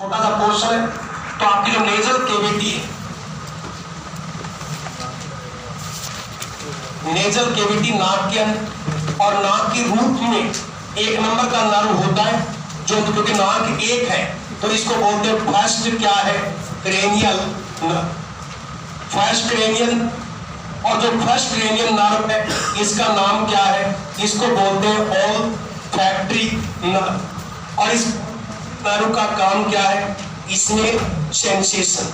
छोटा सा पोर्शन है, तो आपकी जो नेजल केविटी है, नेजल केविटी नाक के अंदर और नाक की रूट में एक नंबर का नर्व होता है, जो क्योंकि नाक एक है तो इसको बोलते हैं फर्स्ट क्या है, क्रेनियल नर्व, फर्स्ट क्रेनियल। और जो फर्स्ट क्रेनियल नर्व है इसका नाम क्या है, इसको बोलते हैं ओल्फैक्टरी नर्व। और इस नर्व का काम क्या है, स्मेल सेंसेशन,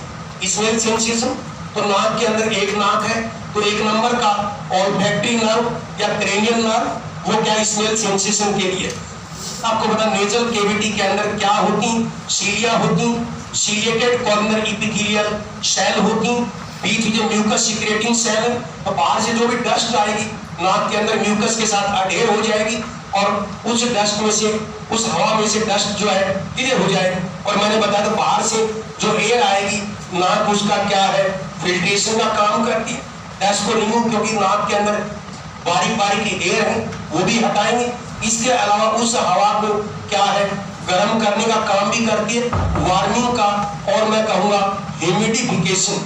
स्मेल सेंसेशन। तो नाक के अंदर एक नाक है तो एक नंबर का ओल्फैक्टरी नर्व या क्रेनियल नर्व वो क्या, स्मेल सेंसेशन के लिए। आपको पता नेजल केविटी के अंदर क्या होती, सीलिया होती, सीलिएटेड कॉर्नर इपिथेलियल सेल होती, बीच जो म्यूकस सिक्रेटिंग सेल है, तो बाहर से जो भी डस्ट आएगी नाक के अंदर म्यूकस के साथ अडेयर हो जाएगी और उस डस्ट में से, उस हवा में से डस्ट जो है क्लियर हो जाएगी। और मैंने बताया था बाहर से जो एयर आएगी नाक उसका क्या है, फिल्ट्रेशन का काम करती है, डस्ट को रिमूव, क्योंकि नाक के अंदर बारीक बारीक एयर है वो भी हटाएंगे। इसके अलावा उस हवा को क्या है, गर्म करने का काम भी करती है, वार्मिंग का, और मैं कहूंगा ह्यूमिडिफिकेशन,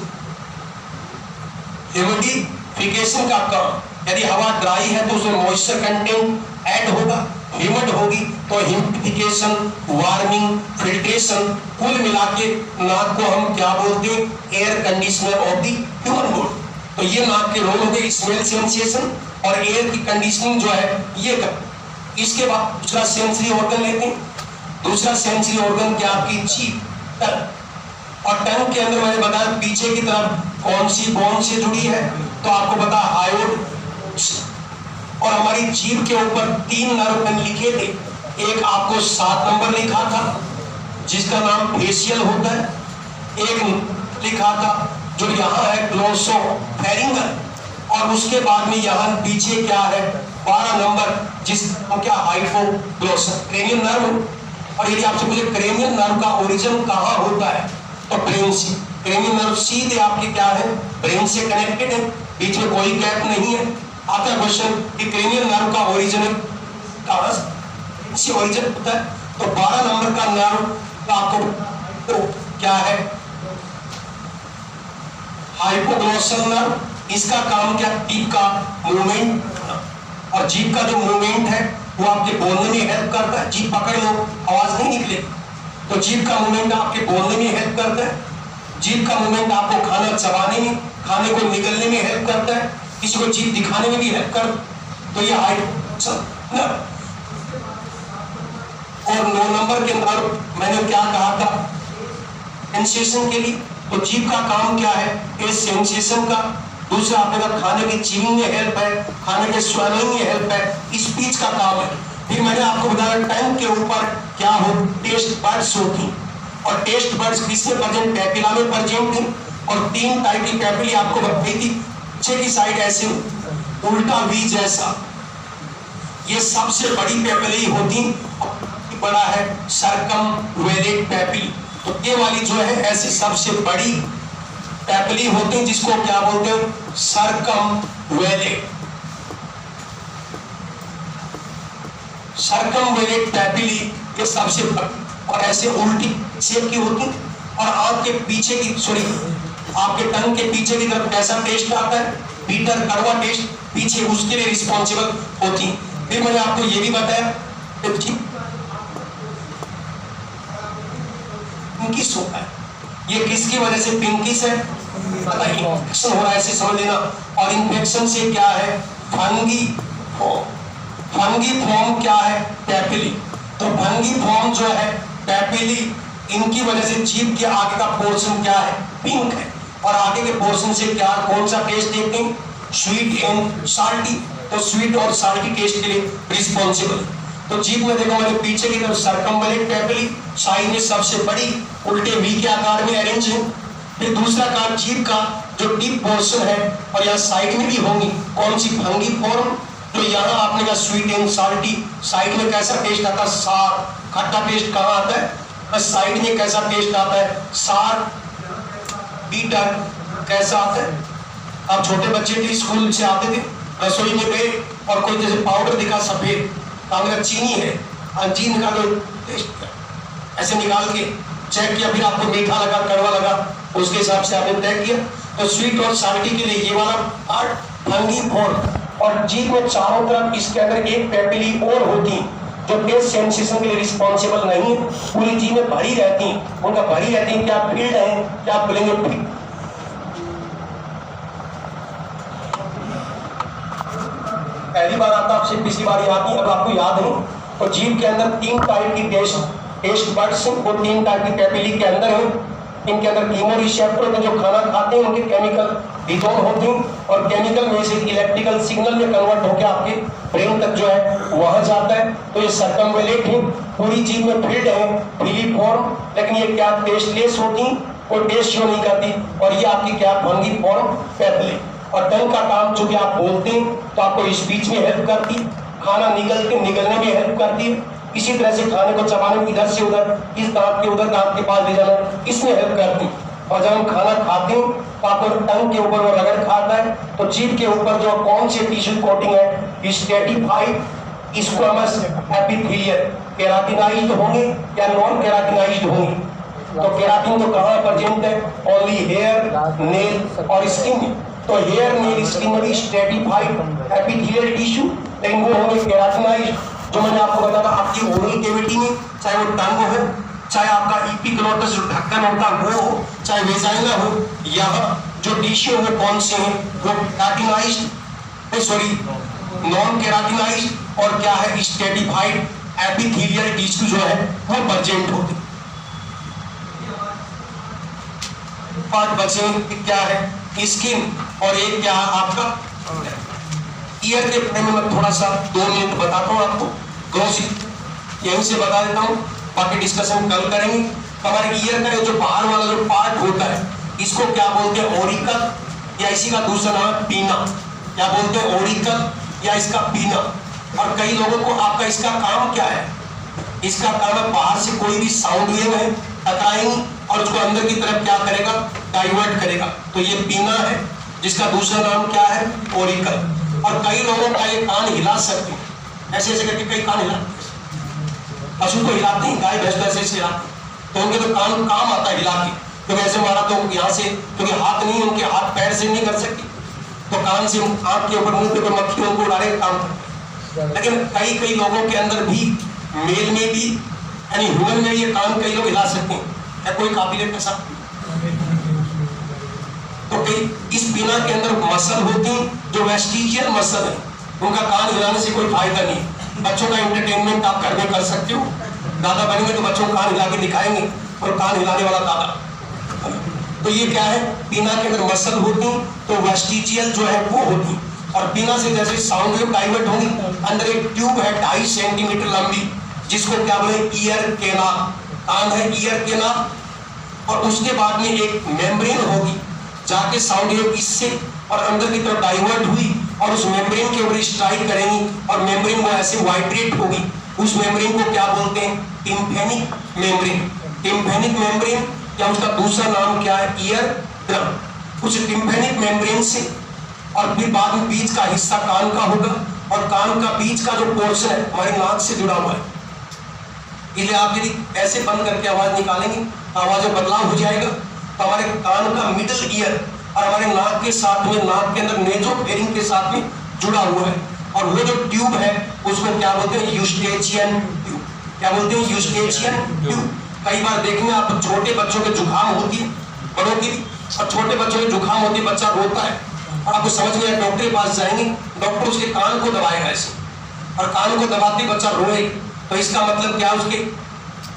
ह्यूमिडिफिकेशन का काम। यदि हवा ड्राई है तो उसमें मॉइस्चर कंटेंट ऐड होगा, ह्यूमिड होगी तो ह्यूमिडिफिकेशन, वार्मिंग, फिल्ट्रेशन, कुल मिला के नाक को हम क्या बोलते हैं, air conditioner of the human body. तो ये नाक के रोल हो गए, स्मेल सेंसेशन और एयर की कंडीशनिंग जो है ये कर। इसके बाद दूसरा सेंसरी ऑर्गन लेते हैं। दूसरा सेंसरी ऑर्गन क्या, आपकी जीभ, टंग। और टंग के अंदर मैंने बताया पीछे की तरफ कौन सी बोन से जुड़ी है, तो आपको पता हायोड। और हमारी जीभ के ऊपर 3 नर्व मैंने लिखे थे, एक आपको 7 नंबर लिखा था जिसका नाम फेशियल होता है, एक लिखा था जो यहाँ है ग्लोसोफेरिंगल, और उसके बाद में यहाँ पीछे क्या है 12 नंबर जिसका क्या, हाइपोग्लोसस क्रेनियल नर्व। और यदि आपसे पूछे क्रेनियल नर्व का ओरिजिन कहाँ होता है, तो ब्रेन से। क्रेनियल नर्व सीधे आपके क्या है, ब्रेन से कनेक्टेड है, बीच में कोई गैप नहीं है। आता क्वेश्चन कि क्रेनियल नर्व का ओरिजिन कहाँ से ओरिजिन होता है, तो 12 नंबर का नर्व आपको तो क्या है, हाइपोग्लोसल नर्व। इसका काम क्या, जीभ का मूवमेंट, और जीभ का जो मूवमेंट है वो आपके बोलने में हेल्प करता है। जीभ पकड़ लो आवाज नहीं निकले, तो जीभ का मूवमेंट आपके बोलने में हेल्प करता है। जीभ का मूवमेंट आपको खाना चबाने में, खाने को निगलने में हेल्प करता है, किसी को जीभ दिखाने में भी हेल्प कर। तो ये हाइपोग्लोसल नर्व। और 9 नंबर के नर्व मैंने क्या कहा था, सेंसेशन के लिए। तो जीभ का काम क्या है, ये सेंसेशन का। दूसरा आपका खाने की चीविंग में हेल्प है, खाने के स्वेलिंग में हेल्प है, स्पीच का काम है। फिर मैंने आपको बताया टंग के ऊपर क्या हो, टेस्ट बर्ड्स होती, और टेस्ट बर्ड्स किसमें प्रेजेंट, पैपिला में प्रेजेंट थी। और 3 टाइप की पैपिली आपको बताई थी, पीछे की साइड ऐसे उल्टा वी जैसा, ये सबसे बड़ी पैपिली होती, बड़ा है सर्कमवेलेट पैपिली। तो ये वाली जो है ऐसी सबसे बड़ी पैपिली होती है जिसको क्या बोलते हैं, सर्कमवेलेट, सर्कमवेलेट पैपिली के सबसे, और ऐसे उल्टी शेप की होती। और आंख के पीछे की, सॉरी आपके टंग के पीछे की तरफ कैसा टेस्ट आता है, बीटर कड़वा टेस्ट, पीछे उसके लिए रिस्पॉन्सिबल होती। फिर मैंने आपको ये भी बताया पिंकिश होता है, ये किसकी वजह से पिंकिश है, पता ही इन्फेक्शन हो रहा है ऐसे समझ लेना। और इन्फेक्शन से क्या है, फंगी फॉर्म, फंगी फॉर्म क्या है, पैपिली। तो फंगी फॉर्म जो है पैपिली, इनकी वजह से जीभ के आगे का पोर्शन क्या है, पिंक है, और आगे के पोर्शन से क्या, कौन सा टेस्ट देखते हैं, स्वीट एंड साल्टी। तो स्वीट और साल्टी टेस्ट के लिए रिस्पॉन्सिबल। तो जीभ में देखो मैंने पीछे की तरफ सर्कमवेलेट पैपिली, साइड में सबसे बड़ी उल्टे वी के आकार में अरेंज है। फिर दूसरा काम जीभ का जो डीप पोर्शन है, और यहाँ साइड में भी होंगी कौन सी, फंगी फॉर्म। तो यहाँ आपने कहा स्वीट एंड साल्टी, साइड में कैसा टेस्ट आता है, सार, खट्टा टेस्ट कहाँ आता है, साइड में कैसा टेस्ट आता है, सार, बीटर कैसा आता है। अब छोटे बच्चे थे स्कूल से आते थे, रसोई में गए और कोई जैसे पाउडर दिखा सफेद, तो चीनी है, चीनी निकालो, ऐसे निकाल के चेक किया, फिर आपको मीठा लगा, कड़वा लगा, उसके हिसाब से आपने तय किया। तो स्वीट और साल्टी के लिए ये वाला पार्ट फंगीफॉर्म। और जीभ में चारों तरफ इसके अंदर एक पेपिली और होती जो टेस्ट सेंसेशन के लिए रिस्पॉन्सिबल नहीं है, पूरी जीभ में भरी रहती हैं, उनका भरी रहती है। क्या फील्ड है, क्या आप बोलेंगे फील्ड। पहली बार आता आपसे, पिछली बार याद नहीं, अब आपको याद नहीं। तो जीभ के अंदर 3 टाइप की टेस्ट बड्स हैं, वो 3 टाइप की पेपिली के अंदर है। इनके अंदर कीमोरिसेप्टर होते हैं, जो खाना खाते हैं उनके केमिकल डिटोन होते हैं, और केमिकल में से इलेक्ट्रिकल सिग्नल में कन्वर्ट होकर आपके ब्रेन तक जो है वहां जाता है। तो ये सर्कमवेलेट है, पूरी जीभ में फील्ड है, फिलीफॉर्म, लेकिन ये क्या टेस्टलेस होती, कोई टेस्ट शो नहीं करती। और ये आपकी क्या फंगीफॉर्म पेपिली। और टंग का काम जो कि आप बोलते हैं तो आपको स्पीच में हेल्प करती, खाना निगलने में हेल्प करती है, इसी तरह से खाने को चबाने में इधर से उधर, इस दांत के उधर दांत के पास ले जाना, इसमें हेल्प करती। और जब हम खाना खाते हैं तो आपको टंग के ऊपर वो रगड़ खाता है, तो जीभ के ऊपर जो कौन सी टिश्यू कोटिंग है, स्ट्रेटिफाइड स्क्वैमस एपिथेलियल, केराटिनाइज्ड होंगे या नॉन केराटिनाइज्ड होंगे। तो केराटिन तो कहाँ प्रेजेंट है, ओनली हेयर, नेल और स्किन। तो हेयर, नेल, स्किन में स्ट्रेटिफाइड एपिथेलियल टिश्यू, लेकिन वो होंगे केराटिनाइज्ड। जो मैंने आपको बताया था, आपकी ओरल कैविटी में चाहे वो टंग हो, चाहे आपका एपिग्लोटिस जो ढक्कन होता है वो हो, चाहे वेजाइना हो, यहाँ जो टिश्यू वो कौन से हैं, वो केराटिनाइज्ड, सॉरी नॉन केराटिनाइज्ड, और क्या है स्ट्रेटिफाइड एपिथेलियल टिश्यू जो है वो प्रेजेंट होते। पार्ट बचे क्या है, स्किन, और एक क्या है आपका ईयर के बारे में। मैं थोड़ा सा 2 मिनट बताता हूँ आपको, ग्रोसी यहीं से बता देता हूँ, बाकी डिस्कशन कल करेंगे। हमारे ईयर का जो बाहर वाला जो पार्ट होता है, इसको क्या बोलते हैं, ओरिकल, या इसी का दूसरा नाम है पीना। क्या बोलते हैं, ओरिकल या इसका पीना। और कई लोगों को आपका इसका काम क्या है, इसका काम है बाहर से कोई भी साउंड वेव है टकराएंगी और उसको अंदर की तरफ क्या करेगा, डाइवर्ट करेगा। तो ये पीना है, जिसका दूसरा नाम क्या है, ओरिकल। और कई लोगों का ये कान हिला सकते हैं, ऐसे ऐसे करके कई कान हिलाते हैं। पशु को हिलाते हैं, गाय भैंस ऐसे ऐसे हिलाते, तो उनके तो कान काम आता है हिला के। तो ऐसे मारा तो यहाँ से, क्योंकि हाथ नहीं, उनके हाथ पैर से नहीं कर सकते, तो कान से आंख के ऊपर, मुंह के ऊपर मक्खी उनको उड़ा रहे काम करते। लेकिन कई लोगों के अंदर भी, मेल में भी, यानी ह्यूमन में ये कान कई लोग हिला सकते हैं, या कोई काबिलियत ऐसा। तो इस पीना के अंदर मसल होती हैं जो वेस्टिजियल मसल है, उनका कान हिलाने से कोई फायदा नहीं। बच्चों का एंटरटेनमेंट आप घर में कर सकते हो, दादा बनेंगे तो बच्चों को कान हिला के दिखाएंगे, और कान हिलाने वाला दादा। तो ये क्या है, पीना के अंदर मसल होती, तो वेस्टिजियल जो है वो होती। और पीना से जैसे साउंड वेव डाइवर्ट होंगी, अंदर एक ट्यूब है 2.5 सेंटीमीटर लंबी, जिसको क्या बोले, ईयर केना, कान है ईयर केना। और उसके बाद में एक मेम्ब्रेन होगी, जाके साउंड वेव इससे और अंदर की तरफ डाइवर्ट हुई और उस मेम्ब्रेन के ऊपर स्ट्राइक करेंगी, और मेम्ब्रेन वो ऐसे वाइब्रेट होगी। उस मेम्ब्रेन को क्या बोलते हैं, टिम्पैनिक मेम्ब्रेन। टिम्पैनिक मेम्ब्रेन या उसका दूसरा नाम क्या है, ईयर ड्रम। उस टिम्पैनिक मेम्ब्रेन से और फिर बाद में बीच का हिस्सा कान का होगा, और कान का बीच का जो पोर्शन है हमारी नाक से जुड़ा हुआ है। इसलिए आप यदि ऐसे बंद करके आवाज निकालेंगे तो आवाज में बदलाव हो जाएगा। तो हमारे कान का मिडिल ईयर और हमारे नाक के साथ में, नाक के अंदर नेजोफेरिंग के साथ में जुड़ा हुआ है, और वो जो ट्यूब है उसको क्या बोलते हैं, यूस्टेचियन ट्यूब। क्या बोलते हैं, यूस्टेचियन ट्यूब। कई बार देखेंगे आप, छोटे बच्चों के जुकाम होती है, बड़ों की, और छोटे बच्चों के जुकाम होती है, बच्चा रोता है, और आपको समझ में आया, डॉक्टर के पास जाएंगे, डॉक्टर उसके कान को दबाएगा ऐसे, और कान को दबाते बच्चा रोए, तो इसका मतलब क्या, उसके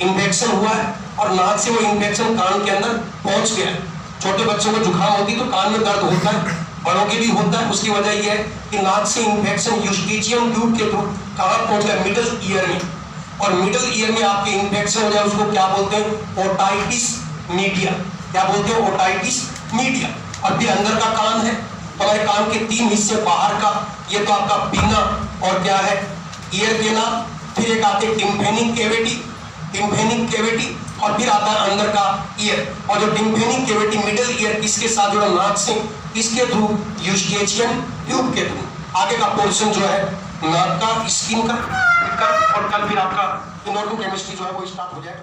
इन्फेक्शन हुआ है, और नाक से वो इन्फेक्शन कान के अंदर पहुंच गया है। छोटे बच्चों को जुकाम होती तो कान में दर्द होता है, बड़ों के भी होता है। उसकी वजह यह है कि नाक से इन्फेक्शन यूस्टेचियन ट्यूब के थ्रू कहाँ पहुंच गया, मिडिल ईयर में, और मिडिल ईयर में आपके इन्फेक्शन हो जाए, उसको क्या बोलते हैं, ओटाइटिस मीडिया। क्या बोलते हैं, ओटाइटिस मीडिया। और फिर अंदर का कान है, हमारे कान के 3 हिस्से, बाहर का ये तो आपका पीना, और क्या है, ईयर केना, फिर एक आते टिम्पैनिक कैविटी, टिम्पैनिक कैविटी, और फिर आता है अंदर का ईयर। और जो टिम्पैनिक कैविटी, मिडिल ईयर, किसके साथ जुड़ा, नाक से, इसके थ्रू यूस्टेचियन ट्यूब के थ्रू। आगे का पोर्शन जो है नाक का, स्किन का, और कल फिर आपका इनऑर्गेनिक केमिस्ट्री जो है वो स्टार्ट हो जाएगा।